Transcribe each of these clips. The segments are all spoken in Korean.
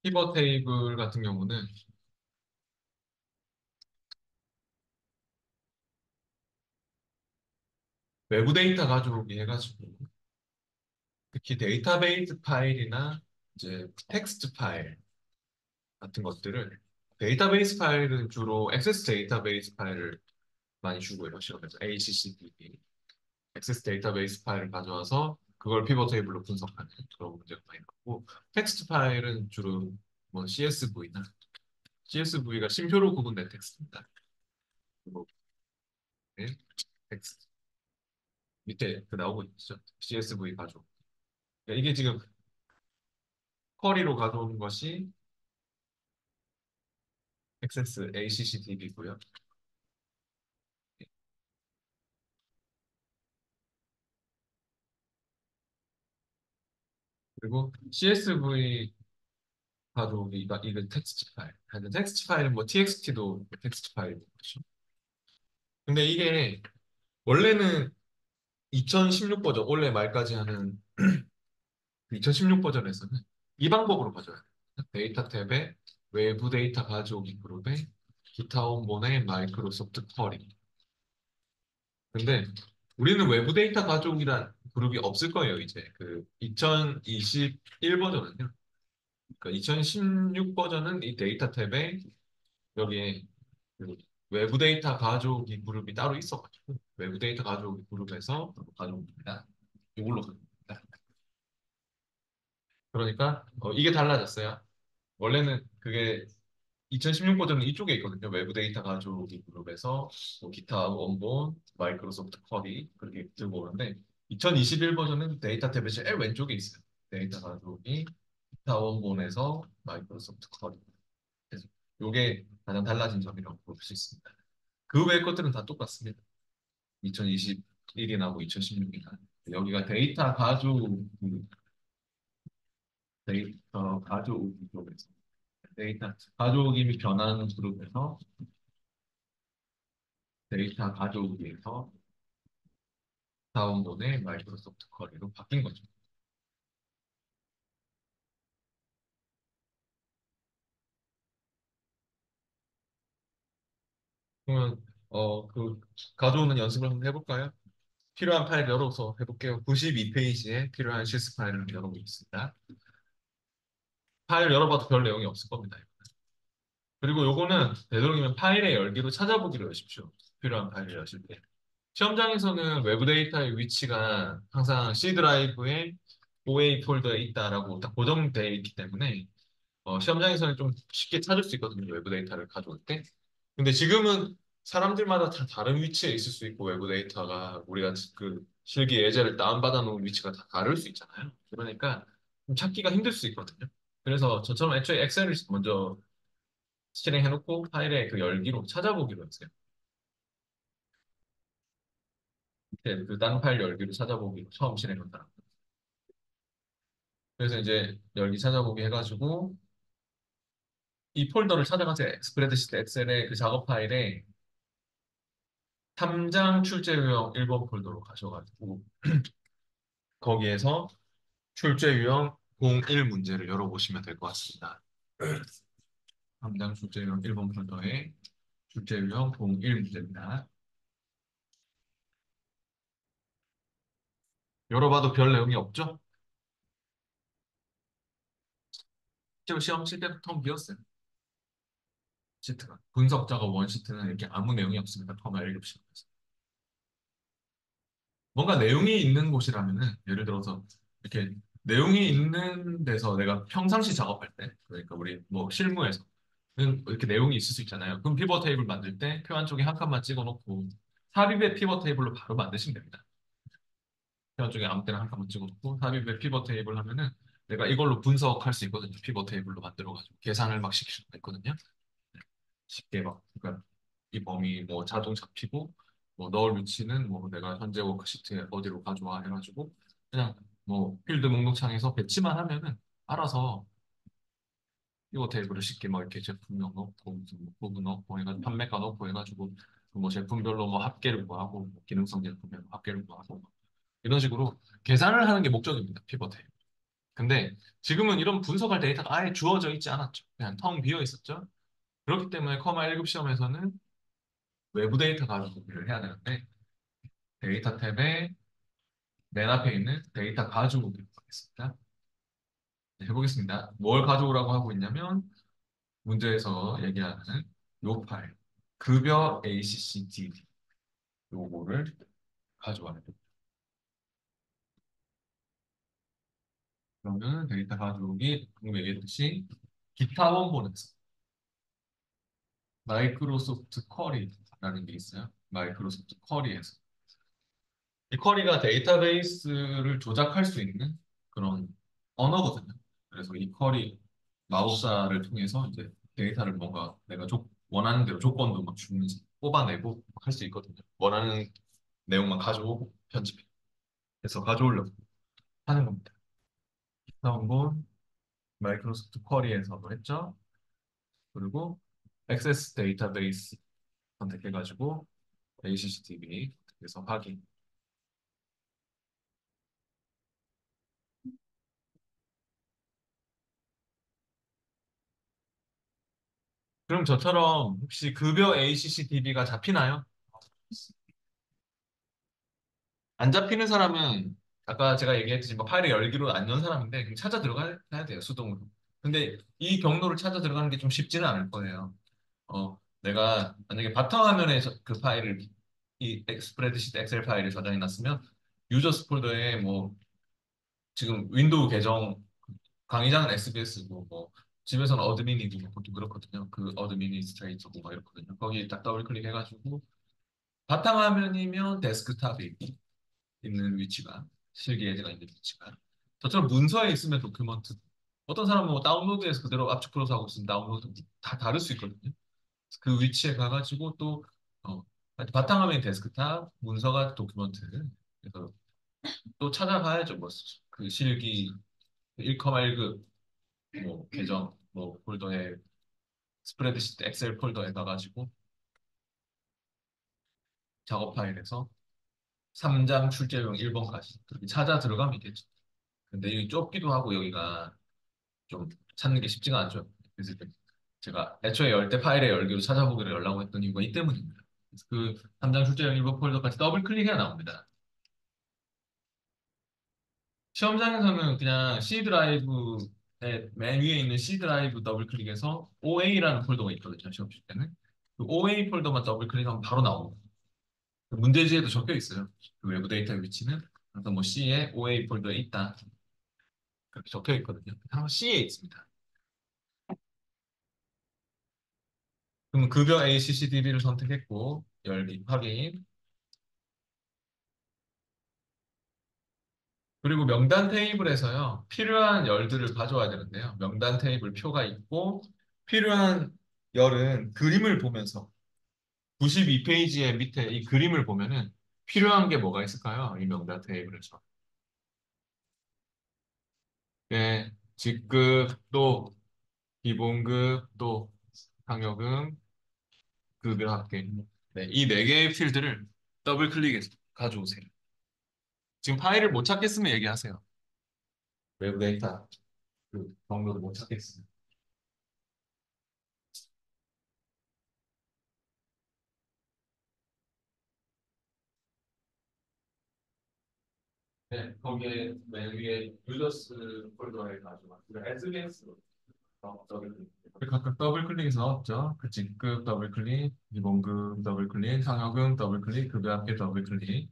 피벗 테이블 같은 경우는 외부 데이터 가져오기 해가지고 특히 데이터베이스 파일이나 이제 텍스트 파일 같은 것들을 데이터베이스 파일은 주로 액세스 데이터베이스 파일을 많이 주고요. 시험에서 ACCDB 액세스 데이터베이스 파일을 가져와서 그걸 피벗 테이블로 분석하는 그런 문제가 많이 나오고 텍스트 파일은 주로 뭐 CSV나 CSV가 심표로 구분된 텍스트입니다. 그리고 텍스트 밑에 그 나오고 있죠. CSV 가져. 그러니까 이게 지금 쿼리로 가져온 것이 액세스 ACCDB고요. 그리고 CSV 가져오기가 이거 텍스트 파일. 근데 텍스트 파일은 뭐 TXT도 텍스트 파일이고 그렇죠. 근데 이게 원래는 2016 버전 올해 말까지 하는 2016 버전에서는 이 방법으로 가져야 돼요. 데이터 탭에 외부 데이터 가져오기 그룹에 기타 원본의 마이크로소프트 쿼리. 근데 우리는 외부 데이터 가져오기란 그룹이 없을 거예요, 이제. 그 2021 버전은요. 그러니까 2016 버전은 이 데이터 탭에 여기에 그 외부 데이터 가져오기 그룹이 따로 있어가지고 외부 데이터 가져오기 그룹에서 가져옵니다. 이걸로 가져옵니다. 그러니까 이게 달라졌어요. 원래는 그게 2016 버전은 이쪽에 있거든요. 외부 데이터 가져오기 그룹에서 뭐 기타 원본, 마이크로소프트 쿼리 그렇게 들고 오는데 2021 버전은 데이터 탭의 제일 왼쪽에 있어요. 데이터 가져오기, 기타 원본에서 마이크로소프트 쿼리. 그래서 이게 가장 달라진 점이라고 볼 수 있습니다. 그 외의 것들은 다 똑같습니다. 2021이나 뭐 2016이나 여기가 데이터 가져오기 쪽에서 데이터 가져오기 및 변환 그룹에서 데이터 가져오기에서 다운로드의 마이크로소프트 쿼리로 바뀐 거죠. 그러면 그 가져오는 연습을 한번 해볼까요? 필요한 파일 열어서 해볼게요. 92페이지에 필요한 시스 파일을 열어보겠습니다. 파일 열어봐도 별 내용이 없을 겁니다. 그리고 요거는 되도록이면 파일의 열기로 찾아보기로 하십시오. 필요한 파일을 여실 때. 시험장에서는 외부 데이터의 위치가 항상 C 드라이브에 OA 폴더에 있다라고 딱 고정되어 있기 때문에 시험장에서는 좀 쉽게 찾을 수 있거든요. 외부 데이터를 가져올 때. 근데 지금은 사람들마다 다 다른 위치에 있을 수 있고 외부 데이터가 우리가 그 실기 예제를 다운받아 놓은 위치가 다 다를 수 있잖아요. 그러니까 좀 찾기가 힘들 수 있거든요. 그래서 저처럼 애초에 엑셀을 먼저 실행해놓고 파일의 그 열기로 찾아보기로 했어요. 그 다른 파일 열기로 찾아보기로 처음 실행한 사람. 그래서 이제 열기 찾아보기 해가지고 이 폴더를 찾아가서 스프레드시트 엑셀의 그 작업 파일에 탐장 출제 유형 1번 폴더로 가셔가지고 거기에서 출제 유형 01 문제를 열어보시면 될 것 같습니다. 탐장 출제 유형 1번 폴더에 출제 유형 01 문제입니다. 열어봐도 별 내용이 없죠? 실제로 시험 칠 때부터 텅 비었어요. 시트가. 분석 작업 원시트는 이렇게 아무 내용이 없습니다. 컴마 1급식에서. 뭔가 내용이 있는 곳이라면은 예를 들어서 이렇게 내용이 있는 데서 내가 평상시 작업할 때 그러니까 우리 뭐 실무에서 이렇게 내용이 있을 수 있잖아요. 그럼 피벗 테이블 만들 때 표안 쪽에 한 칸만 찍어놓고 삽입의 피벗 테이블로 바로 만드시면 됩니다. 표안 쪽에 아무 때나 한 칸만 찍어놓고 삽입의 피벗 테이블 하면은 내가 이걸로 분석할 수 있거든요. 피벗 테이블로 만들어가지고 계산을 막 시킬 수가 있거든요. 쉽게 막 그러니까 이 범위 뭐 자동 잡히고 뭐 넣을 위치는 뭐 내가 현재 워크시트에 어디로 가져와 해가지고 그냥 뭐 필드 목록창에서 배치만 하면은 알아서 이거 테이블을 쉽게 뭐 이렇게 제품명 넣고 무슨 뭐 부분 넣고 해가지고 판매가 넣고 해가지고 뭐 제품별로 뭐 합계를 구하고 뭐 기능성 제품별 합계를 구하고 이런 식으로 계산을 하는 게 목적입니다. 피벗에. 근데 지금은 이런 분석할 데이터가 아예 주어져 있지 않았죠. 그냥 텅 비어 있었죠. 그렇기 때문에 커마 1급 시험에서는 외부 데이터 가지고를 해야 되는데 데이터 탭에 맨 앞에 있는 데이터 가져오기로 하겠습니다. 네, 해보겠습니다. 뭘 가져오라고 하고 있냐면 문제에서 얘기하는 요 파일 급여 ACCDB 요거를 가져와야 됩니다. 그러면 데이터 가져오기 방금 얘기했듯이 기타 원본에서 마이크로소프트 쿼리라는 게 있어요. 마이크로소프트 쿼리에서 이 쿼리가 데이터베이스를 조작할 수 있는 그런 언어거든요. 그래서 이 쿼리 마우사를 통해서 이제 데이터를 뭔가 내가 원하는 대로 조건도 막 주는지 뽑아내고 할 수 있거든요. 원하는 내용만 가져오고 편집해. 그래서 가져오려고 하는 겁니다. 한번 마이크로소프트 쿼리에서도 했죠. 그리고 액세스 데이터베이스 선택해가지고 HCTV 그래서 확인. 그럼 저처럼 혹시 급여 ACCDB가 잡히나요? 안 잡히는 사람은 아까 제가 얘기했듯이 뭐 파일을 열기로 안 연 사람인데 그냥 찾아 들어가야 돼요 수동으로. 근데 이 경로를 찾아 들어가는 게 좀 쉽지는 않을 거예요. 내가 만약에 바탕화면에 그 파일을 이 스프레드시트 엑셀 파일을 저장해 놨으면 유저스 폴더에 뭐 지금 윈도우 계정 강의자는 SBS고 뭐 집에서는 어드민이고 뭐 보통 그렇거든요. 그 어드미니스트레이터고 막 이렇거든요. 거기 딱 더블 클릭해가지고 바탕화면이면 데스크탑이 있는 위치가 실기예제가 있는 위치가 저처럼 문서에 있으면 도큐먼트 어떤 사람은 뭐 다운로드해서 그대로 압축 풀어서 하고 있으면 다운로드 다 다를 수 있거든요. 그 위치에 가가지고 또 어, 바탕화면이 데스크탑 문서가 도큐먼트 그래서 또 찾아봐야죠. 뭐 그 실기 1,1급 뭐 계정 뭐 폴더에 스프레드시트 엑셀 폴더에 가가지고 작업 파일에서 3장 출제용 1번까지 그렇게 찾아 들어가면 있겠죠. 근데 이 좁기도 하고 여기가 좀 찾는 게 쉽지가 않죠. 그래서 제가 애초에 열 때 파일에 열기로 찾아보기로 열라고 했던 이유가 이 때문입니다. 그래서 그 3장 출제용 1번 폴더까지 더블 클릭해야 나옵니다. 시험장에서는 그냥 C 드라이브의 맨 위에 있는 C 드라이브 더블 클릭해서 OA라는 폴더가 있거든요. 시험 칠 때는. 그 OA 폴더만 더블 클릭하면 바로 나옵니다. 그 문제지에도 적혀 있어요. 그 외부 데이터의 위치는 그래서 뭐 C에 OA 폴더에 있다. 그렇게 적혀 있거든요. 항상 C에 있습니다. 그럼 급여 ACCDB를 선택했고 열기 확인 그리고 명단 테이블에서요 필요한 열들을 가져와야 되는데요. 명단 테이블 표가 있고 필요한 열은 그림을 보면서 92페이지의 밑에 이 그림을 보면은 필요한 게 뭐가 있을까요? 이 명단 테이블에서. 네, 직급 또 기본급 또 상여금 급여 합계. 네, 이 네 개의 필드를 더블 클릭해서 가져오세요. 지금 파일을 못 찾겠으면 얘기하세요. 외부 데이터 그 경로를 못 찾겠으면. 네, 거기에 맨 위에 유저스 폴더에 가져와. SBS로 더블 클릭. 각각 더블 클릭해서 넣었죠. 그 직급 더블 클릭, 기본급 더블 클릭, 상여금 더블 클릭, 급여 합계 더블 클릭.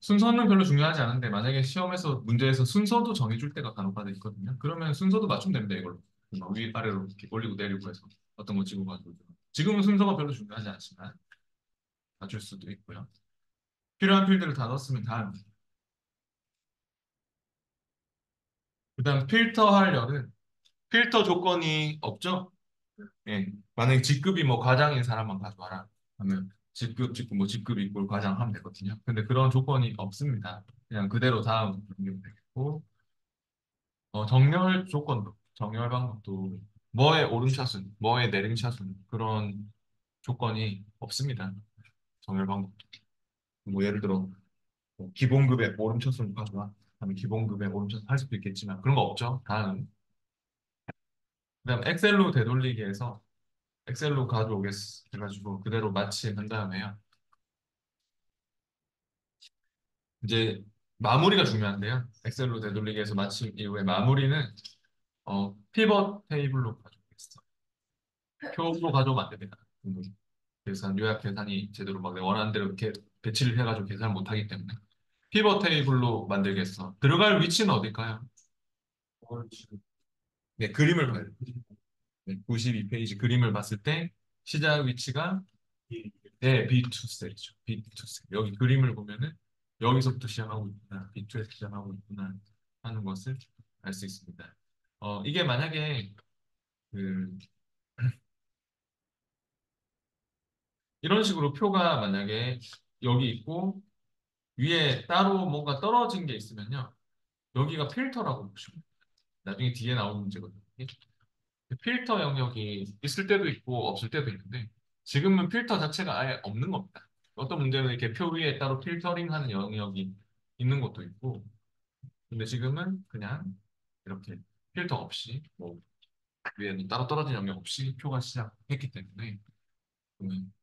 순서는 별로 중요하지 않은데 만약에 시험에서 문제에서 순서도 정해줄 때가 간혹가다 있거든요. 그러면 순서도 맞추면 됩니다. 이걸로 막 위아래로 이렇게 올리고 내리고 해서 어떤 거 찍고 가지고 지금은 순서가 별로 중요하지 않지만 맞출 수도 있고요. 필요한 필드를 다 넣었으면 다음. 그다음 필터할 열은 필터 조건이 없죠. 예. 만약에 직급이 뭐 과장인 사람만 가져와라 하면 직급 뭐 직급 이꼴 과장 하면 되거든요. 근데 그런 조건이 없습니다. 그냥 그대로 다음 누르면 되겠고 정렬 조건도 정렬 방법도 뭐의 오름차순, 뭐의 내림차순 그런 조건이 없습니다. 정렬 방법도 뭐 예를 들어 뭐 기본급의 오름차순 가져와 그다음에 기본급에 오른쪽 할 수도 있겠지만 그런 거 없죠. 다음. 그다음 엑셀로 되돌리기해서 엑셀로 가져오겠어. 그래가지고 그대로 마치한 다음에요. 이제 마무리가 중요한데요. 엑셀로 되돌리기해서 마친 이후에 마무리는 피벗 테이블로 가져오겠어. 표로 가져오면 안 됩니다. 계산, 요약 계산이 제대로 막 내가 원하는 대로 이렇게 배치를 해가지고 계산을 못 하기 때문에 피벗 테이블로 만들겠어. 들어갈 위치는 어딜까요? 네, 그림을 봐요. 네, 92페이지 그림을 봤을 때 시작 위치가 네, B2 셀이죠. B2 셀. 여기 그림을 보면은 여기서부터 시작하고 있구나. B2에서 시작하고 있구나 하는 것을 알 수 있습니다. 이게 만약에 그 이런 식으로 표가 만약에 여기 있고 위에 따로 뭔가 떨어진 게 있으면요. 여기가 필터라고 보시면 돼요. 나중에 뒤에 나오는 문제거든요. 필터 영역이 있을 때도 있고 없을 때도 있는데 지금은 필터 자체가 아예 없는 겁니다. 어떤 문제는 이렇게 표 위에 따로 필터링하는 영역이 있는 것도 있고 근데 지금은 그냥 이렇게 필터 없이 뭐 위에는 따로 떨어진 영역 없이 표가 시작했기 때문에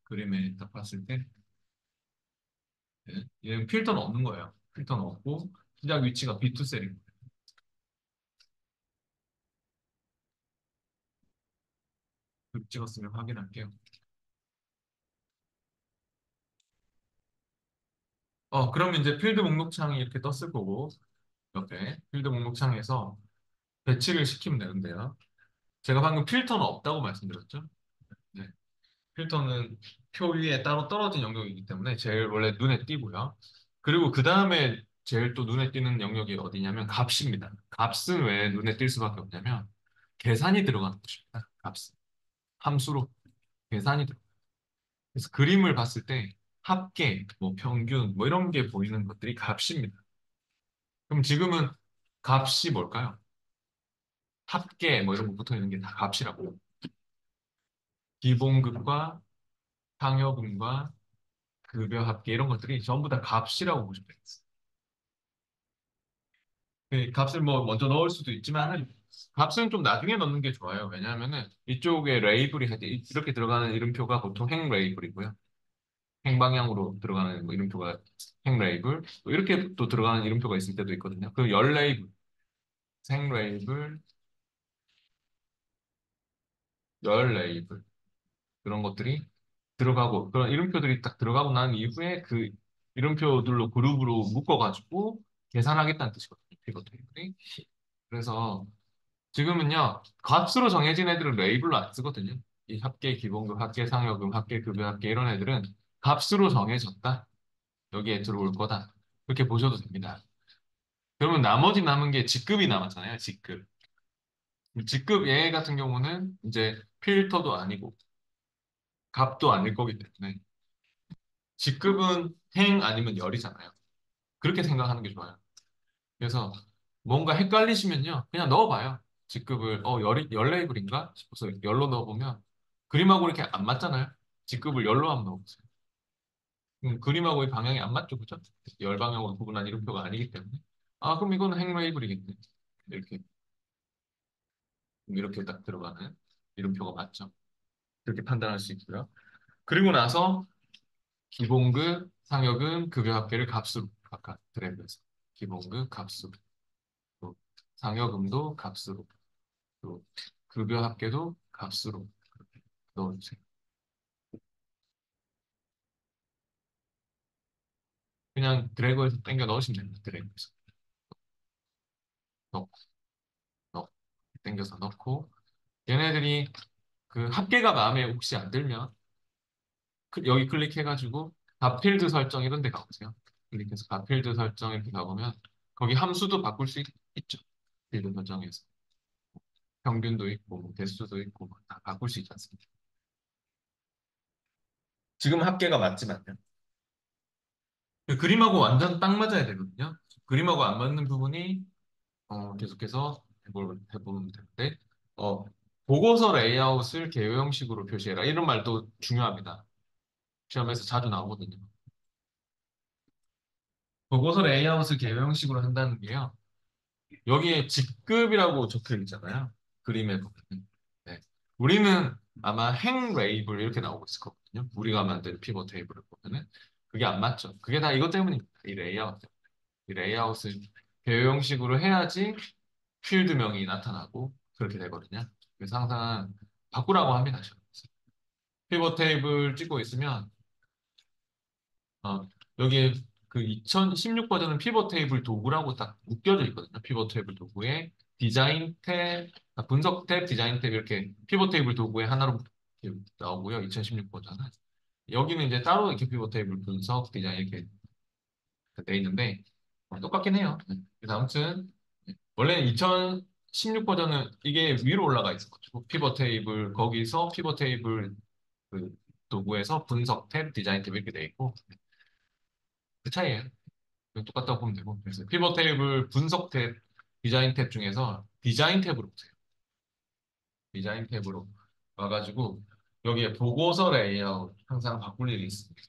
그림에 딱 봤을 때 얘는 필터는 없는 거예요. 필터는 없고 시작 위치가 B2 셀인 거예요. 찍었으면 확인할게요. 그러면 이제 필드 목록창이 이렇게 떴을 거고 옆에 필드 목록창에서 배치를 시키면 되는데요. 제가 방금 필터는 없다고 말씀드렸죠. 네. 필터는 표 위에 따로 떨어진 영역이기 때문에 제일 원래 눈에 띄고요. 그리고 그 다음에 제일 또 눈에 띄는 영역이 어디냐면 값입니다. 값은 왜 눈에 띌 수밖에 없냐면 계산이 들어가는 것입니다. 값은. 함수로 계산이 들어가요. 그래서 그림을 봤을 때 합계, 뭐 평균, 뭐 이런 게 보이는 것들이 값입니다. 그럼 지금은 값이 뭘까요? 합계, 뭐 이런 거 붙어 있는 게 다 값이라고. 기본급과 상여금과 급여 합계 이런 것들이 전부 다 값이라고 보시면 되겠어요. 그 값을 뭐 먼저 넣을 수도 있지만 값은 좀 나중에 넣는 게 좋아요. 왜냐하면은 이쪽에 레이블이 이렇게 들어가는 이름표가 보통 행 레이블이고요. 행 방향으로 들어가는 뭐 이름표가 행 레이블, 또 이렇게 또 들어가는 이름표가 있을 때도 있거든요. 그 열 레이블, 생 레이블, 열 레이블 그런 것들이 들어가고 그런 이름표들이 딱 들어가고 난 이후에 그 이름표들로 그룹으로 묶어가지고 계산하겠다는 뜻이거든요. 피벗 테이블이. 그래서 지금은요, 값으로 정해진 애들은 레이블로 안 쓰거든요. 이 합계 기본급, 합계 상여금, 합계 급여, 합계 이런 애들은 값으로 정해졌다. 여기에 들어올 거다. 그렇게 보셔도 됩니다. 그러면 나머지 남은 게 직급이 남았잖아요. 직급. 직급 얘 같은 경우는 이제 필터도 아니고 값도 아닐 거기 때문에 직급은 행 아니면 열이잖아요. 그렇게 생각하는 게 좋아요. 그래서 뭔가 헷갈리시면요. 그냥 넣어봐요. 직급을, 열 레이블인가 싶어서 열로 넣어보면 그림하고 이렇게 안 맞잖아요. 직급을 열로 한번 넣어보세요. 그림하고 이 방향이 안 맞죠, 그죠? 열 방향으로 구분한 이름표가 아니기 때문에. 아, 그럼 이거는 행 레이블이겠네. 이렇게, 이렇게 딱 들어가는 이름표가 맞죠. 그렇게 판단할 수 있고요. 그리고 나서 기본급, 상여금, 급여 합계를 값으로 각각 드래그해서 기본급 값으로 또 상여금도 값으로 또 급여 합계도 값으로 넣어주세요. 그냥 드래그해서 당겨 넣으시면 됩니다. 드래그해서 넣고 넣고 당겨서 넣고 얘네들이 그 합계가 마음에 혹시 안 들면 여기 클릭해가지고 값필드 설정 이런 데 가보세요. 클릭해서 값필드 설정 이렇게 가보면 거기 함수도 바꿀 수 있죠. 필드 설정에서 평균도 있고 뭐 개수도 있고 뭐다 바꿀 수 있지 않습니까? 지금 합계가 맞지만요. 그 그림하고 완전 딱 맞아야 되거든요. 그림하고 안 맞는 부분이 계속해서 해보면 되는데, 어, 보고서 레이아웃을 개요 형식으로 표시해라. 이런 말도 중요합니다. 시험에서 자주 나오거든요. 보고서 레이아웃을 개요 형식으로 한다는 게요. 여기에 직급이라고 적혀 있잖아요. 그림에 보면. 네. 우리는 아마 행 레이블 이렇게 나오고 있을 거거든요. 우리가 만든 피벗 테이블을 보면은 그게 안 맞죠. 그게 다 이것 때문입니다. 이 레이아웃. 이 레이아웃을 개요 형식으로 해야지 필드명이 나타나고 그렇게 되거든요. 그래서 항상 바꾸라고 합니다. 피벗 테이블 찍고 있으면 여기에 그 2016 버전은 피벗 테이블 도구라고 딱 묶여져 있거든요. 피벗 테이블 도구에 디자인 탭, 분석 탭, 디자인 탭 이렇게 피벗 테이블 도구에 하나로 이렇게 나오고요. 2016 버전은 여기는 이제 따로 이렇게 피벗 테이블 분석, 디자인 이렇게 돼 있는데 똑같긴 해요. 그래서 아무튼 원래는 2016 버전은 이게 위로 올라가 있어가지고 피벗 테이블 거기서 피벗 테이블 그 도구에서 분석 탭, 디자인 탭 이렇게 돼 있고 그 차이예요. 똑같다고 보면 되고 그래서 피벗 테이블 분석 탭, 디자인 탭 중에서 디자인 탭으로 보세요. 디자인 탭으로 와가지고 여기에 보고서 레이아웃 항상 바꿀 일이 있습니다.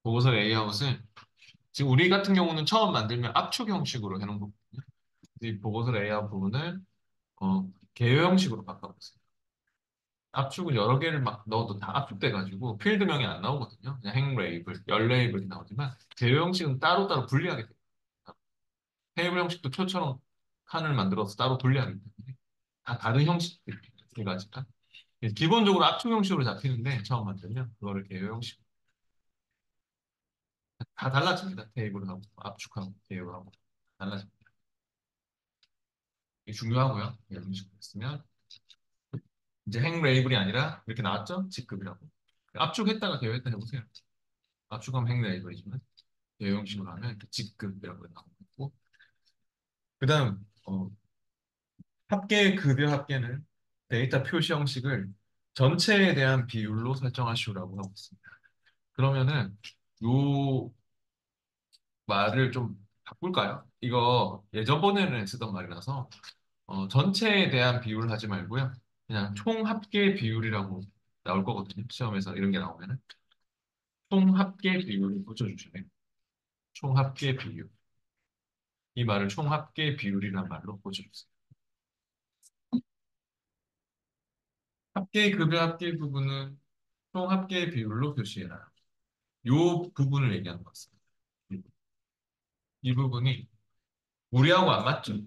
보고서 레이아웃을 지금 우리 같은 경우는 처음 만들면 압축 형식으로 해놓은 거거든요. 이 보고서 레이아웃 부분을 개요 형식으로 바꿔보세요. 압축은 여러 개를 막 넣어도 다 압축돼가지고 필드명이 안 나오거든요. 그냥 행 레이블, 열 레이블이 나오지만 개요 형식은 따로따로 분리하게 돼요. 테이블 형식도 표처럼 칸을 만들어서 따로 분리하기 때문에 다 다른 형식들이 두 가지가 기본적으로 압축 형식으로 잡히는데 처음 만들면 그거를 개요 형식 다 달라집니다. 테이블하고 압축하고 개요하고 달라집니다. 이게 중요하고요. 이런 식으로 했으면 이제 행 레이블이 아니라 이렇게 나왔죠? 직급이라고. 압축했다가 개요했다 해보세요. 압축하면 행 레이블이지만 개요 형식으로 하면 이렇게 직급이라고 나오고 그다음 합계 급여 합계는 데이터 표시 형식을 전체에 대한 비율로 설정하시오라고 하고 있습니다. 그러면은 요 말을 좀 바꿀까요? 이거 예전번에는 쓰던 말이라서 전체에 대한 비율을 하지 말고요. 그냥 총 합계 비율이라고 나올 거거든요. 시험에서 이런 게 나오면은 총 합계 비율을 붙여주시네요. 총 합계 비율. 이 말을 총 합계 비율이라는 말로 붙여주세요. 합계 급여 합계 부분은 총 합계 비율로 표시해라. 요 부분을 얘기하는 것 같습니다. 이 부분이 우리하고 안 맞죠?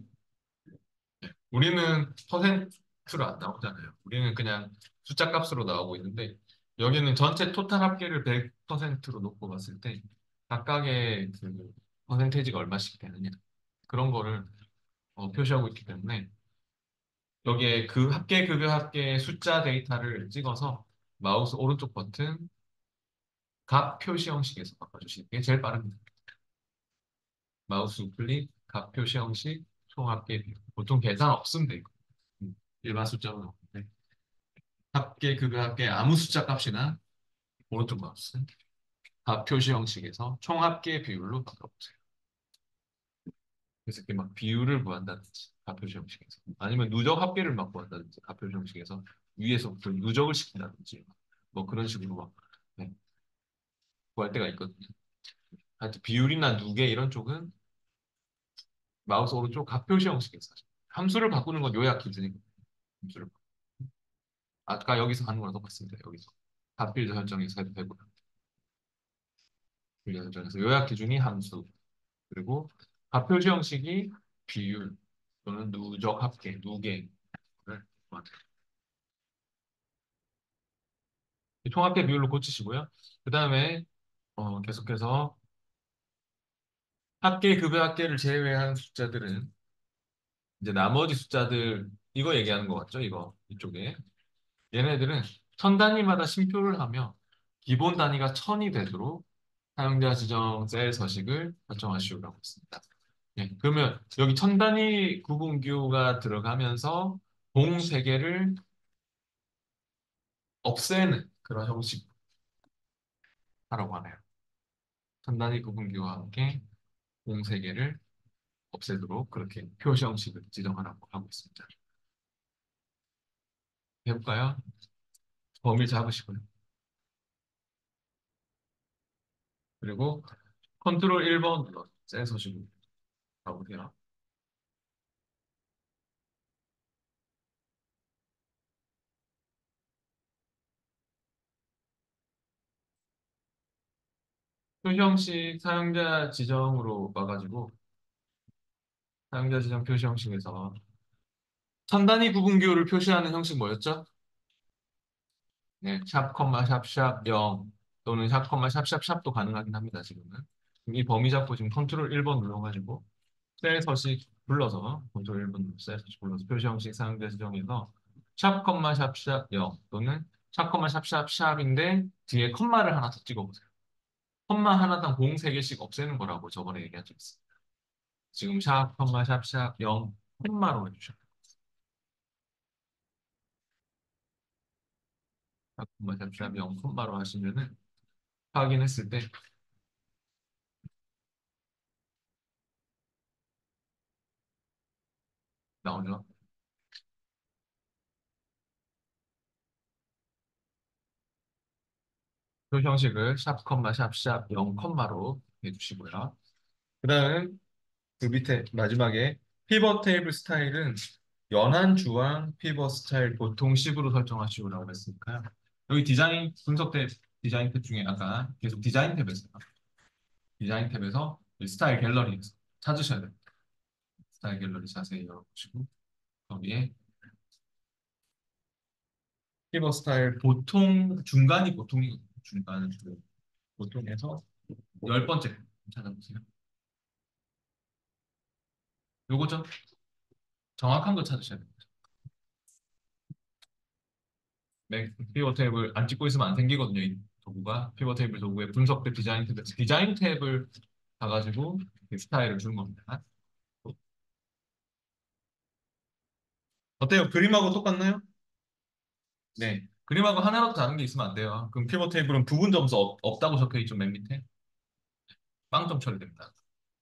우리는 퍼센트로 안 나오잖아요. 우리는 그냥 숫자 값으로 나오고 있는데 여기는 전체 토탈 합계를 100%로 놓고 봤을 때 각각의 그 퍼센테이지가 얼마씩 되느냐 그런 거를 표시하고 있기 때문에 여기에 그 합계 급여 합계의 숫자 데이터를 찍어서 마우스 오른쪽 버튼 값 표시 형식에서 바꿔주시는 게 제일 빠릅니다. 마우스 우클릭, 값 표시 형식, 총합계 비율. 보통 계산 없으면 돼요. 일반 숫자로 나오는데. 합계, 급여 합계, 아무 숫자 값이나 오른쪽 마우스, 값 표시 형식에서 총합계 비율로 바꿔보세요. 그래서 이렇게 막 비율을 구한다든지, 값 표시 형식에서. 아니면 누적 합계를 막 구한다든지, 값 표시 형식에서 위에서부터 누적을 시킨다든지, 뭐 그런 식으로 막 네, 구할 때가 있거든요. 하여튼 비율이나 누계 이런 쪽은 마우스 오른쪽 값 표시 형식에서 하죠. 함수를 바꾸는 건 요약 기준이거든요. 함수를 아까 여기서 하는 거랑 똑같습니다. 여기서 값필드 설정에서 해도 되고요. 필드 설정에서 요약 기준이 함수 그리고 값표시 형식이 비율 또는 누적 합계 누계를 총합계 비율로 고치시고요. 그 다음에 계속해서 합계 급여 합계를 제외한 숫자들은 이제 나머지 숫자들 이거 얘기하는 거 같죠? 이거 이쪽에 얘네들은 천 단위마다 심표를 하며 기본 단위가 천이 되도록 사용자 지정 셀 서식을 설정하시오라고 했습니다. 예, 그러면 여기 천 단위 구분규가 들어가면서 봉 세개를 없애는 그런 형식 하라고 하네요. 천 단위 구분규와 함께 봉 세개를 없애도록 그렇게 표시 형식을 지정하라고 하고 있습니다. 해볼까요? 범위 잡으시고요. 그리고 컨트롤 1번 눌러 새 서식으로 가보세요. 표 형식 사용자 지정으로 와가지고 사용자 지정 표시 형식에서 천 단위 구분교를 표시하는 형식 뭐였죠? 네, 샵, 콤마, 샵, 샵, 0 또는 샵, 콤마, 샵, 샵, 샵도 가능하긴 합니다, 지금은. 이 범위 잡고 지금 컨트롤 1번 눌러가지고 셀 서식 불러서 컨트롤 1번 눌러 셀 서식 불러서 표시 형식 사용자 지정에서 샵, 콤마, 샵, 샵, 0 또는 샵, 콤마, 샵, 샵, 샵인데 뒤에 콤마를 하나 더 찍어보세요. 콤마 하나당 공 3개씩 없애는 거라고 저번에 얘기한 적 있어요. 지금 샵, 콤마, 샵, 샵, 0 콤마로 해주셔요. 샵, 콤마, 샵, 샵, 0 콤마로 하시면은 확인했을 때 나오죠. 표 형식을 샵, 콤마, 샵, 샵, 0 콤마로 해주시고요. 그 다음 그 밑에 마지막에 피벗 테이블 스타일은 연한 주황 피벗 스타일 보통 식으로 설정하시고라고 했으니까요. 여기 디자인 분석 탭 디자인 탭 중에 아까 계속 디자인 탭에서 디자인 탭에서 스타일 갤러리에서 찾으셔야 돼요. 스타일 갤러리 자세히 열어보시고 거기에 피벗 스타일 보통 중간이 보통이거든요. 중간은 보통에서 10번째 찾아보세요. 요거 좀 정확한 거 찾으셔야 돼요. 피벗 탭을 안 찍고 있으면 안 생기거든요. 이 도구가 피벗 테이블 도구의 분석대 디자인 탭에서 디자인 탭을 가가지고 스타일을 주는 겁니다. 어때요? 그림하고 똑같나요? 네. 그림하고 하나라도 다른 게 있으면 안 돼요. 그럼 피벗 테이블은 부분 점수 없다고 적혀 있죠, 맨 밑에. 빵점 처리됩니다.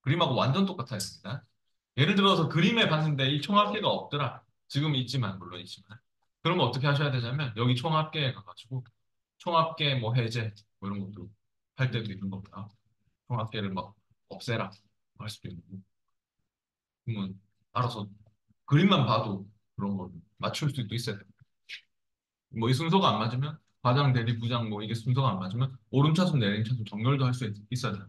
그림하고 완전 똑같아 있습니다. 예를 들어서 그림에 봤는데 이 총합계가 없더라. 지금 있지만, 물론 있지만. 그러면 어떻게 하셔야 되냐면, 여기 총합계에 가가지고, 총합계 뭐 해제, 뭐 이런 것도 할 때도 있는 겁니다. 총합계를 막 없애라 할 수도 있고. 그러면 알아서 그림만 봐도 그런 걸 맞출 수도 있어야 돼요. 뭐 이 순서가 안 맞으면 과장, 대리, 부장 뭐 이게 순서가 안 맞으면 오름차순, 내림차순 정렬도 할 수 있어야 돼요.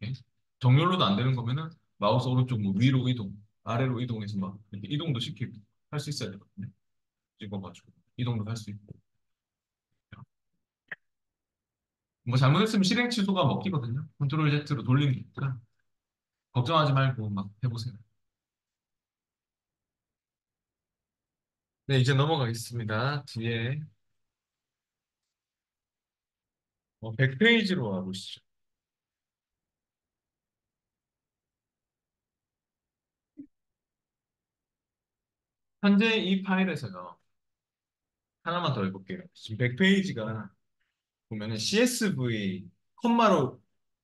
오케이? 정렬로도 안 되는 거면은 마우스 오른쪽 뭐 위로 이동, 아래로 이동해서 막 이렇게 이동도 시키고 할 수 있어야 되거든요. 찍어가지고 이동도 할 수 있고. 뭐 잘못했으면 실행 취소가 먹히거든요. 컨트롤 Z로 돌리는 게 있구나. 걱정하지 말고 막 해보세요. 네, 이제 넘어가겠습니다. 뒤에 100페이지로 와보시죠. 현재 이 파일에서요. 하나만 더 해볼게요. 지금 100페이지가 보면은 CSV 컴마로